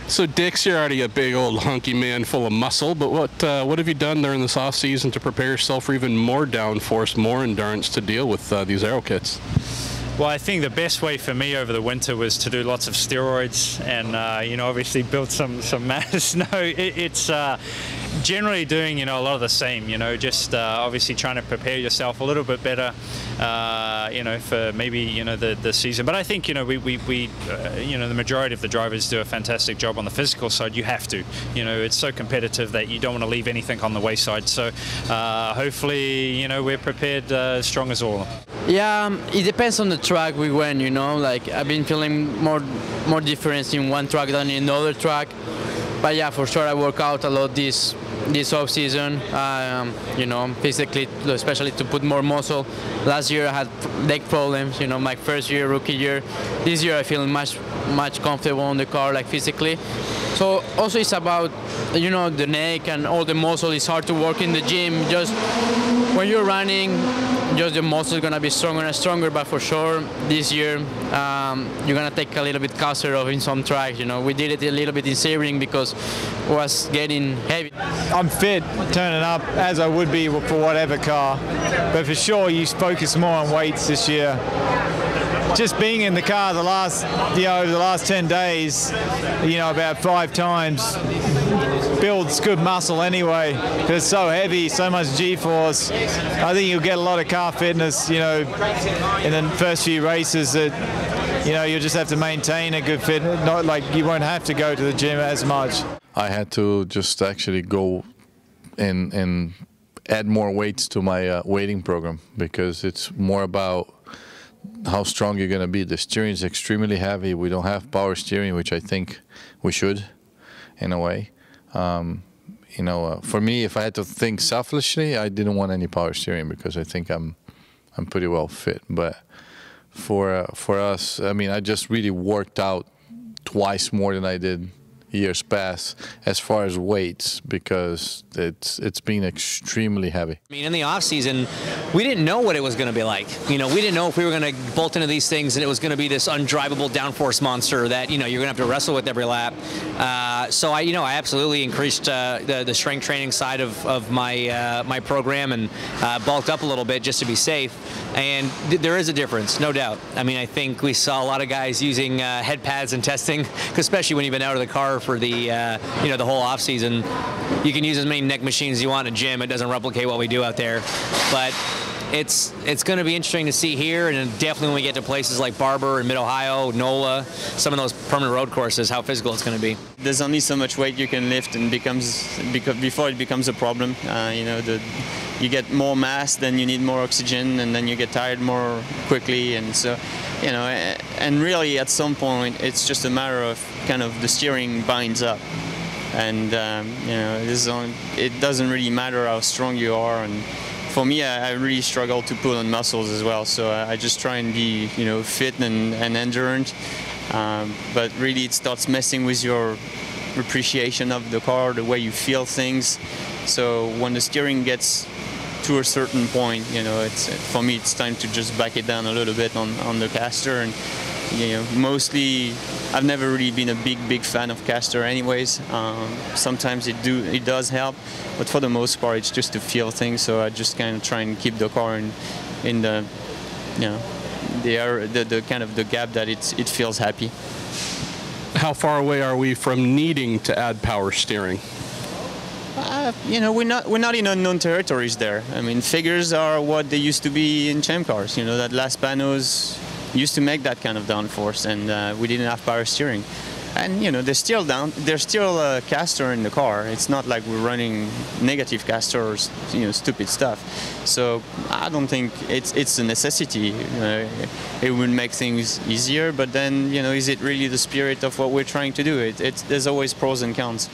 So Dick's, you're already a big old hunky man full of muscle, but what have you done during this off season to prepare yourself for even more downforce, more endurance to deal with these Aero kits? Well, I think the best way for me over the winter was to do lots of steroids and, you know, obviously build some mass. No, it's generally doing, you know, a lot of the same, you know, just obviously trying to prepare yourself a little bit better, you know, for maybe, you know, the season. But I think, you know, you know, the majority of the drivers do a fantastic job on the physical side. You have to, you know, it's so competitive that you don't want to leave anything on the wayside. So hopefully, you know, we're prepared strong as all. Yeah, it depends on the track we went, you know, like I've been feeling more difference in one track than in another track. But yeah, for sure I work out a lot this off season, you know, physically, especially to put more muscle. Last year I had leg problems, you know, my first year, rookie year. This year I feel much comfortable on the car, like physically. So also it's about, you know, the neck and all the muscle. It's hard to work in the gym. Just when you're running, just the muscle is gonna be stronger and stronger. But for sure, this year you're gonna take a little bit caster off in some tracks. You know, we did it a little bit in Sebring because it was getting heavy. I'm fit, turning up as I would be for whatever car, but for sure you focus more on weights this year. Just being in the car over the last 10 days, you know, about 5 times, builds good muscle anyway, because it's so heavy, so much G-force. I think you'll get a lot of car fitness, you know, in the first few races that, you know, you'll just have to maintain a good fitness, not like you won't have to go to the gym as much. I had to just actually go and add more weights to my weighting program, because it's more about how strong you're going to be. The steering is extremely heavy. We don't have power steering, which I think we should, in a way. You know, for me, if I had to think selfishly, I didn't want any power steering because I think I'm pretty well fit. But for us, I mean, I just really worked out twice more than I did years past as far as weights, because it's been extremely heavy. I mean, in the off season, we didn't know what it was going to be like. You know, we didn't know if we were going to bolt into these things and it was going to be this undrivable downforce monster that, you know, you're going to have to wrestle with every lap. So I absolutely increased the strength training side of my program and bulked up a little bit just to be safe. And there is a difference, no doubt. I mean, I think we saw a lot of guys using head pads and testing, especially when you've been out of the car for the you know, the whole off season. You can use as many neck machines as you want in a gym. It doesn't replicate what we do out there, but it's going to be interesting to see here, and definitely when we get to places like Barber and Mid-Ohio, NOLA, some of those permanent road courses, how physical it's going to be. There's only so much weight you can lift, and before it becomes a problem. You know, you get more mass, then you need more oxygen, and then you get tired more quickly, and so, you know, and really at some point it's just a matter of kind of the steering binds up, and you know, it doesn't really matter how strong you are. And for me, I really struggle to put on muscles as well, so I just try and be, you know, fit and endurant. But really it starts messing with your appreciation of the car, the way you feel things. So when the steering gets to a certain point, you know, for me it's time to just back it down a little bit on the caster. And you know, mostly I've never really been a big fan of caster anyways. Sometimes it does help, but for the most part it's just to feel things. So I just kind of try and keep the car in the, you know, the kind of the gap that it feels happy. How far away are we from needing to add power steering? You know, we're not in unknown territories there. I mean, figures are what they used to be in champ cars. You know, that Las Panos used to make that kind of downforce, and we didn't have power steering. And you know, there's still a caster in the car. It's not like we're running negative caster or, you know, stupid stuff. So I don't think it's a necessity. It would make things easier, but then, you know, is it really the spirit of what we're trying to do? There's always pros and cons.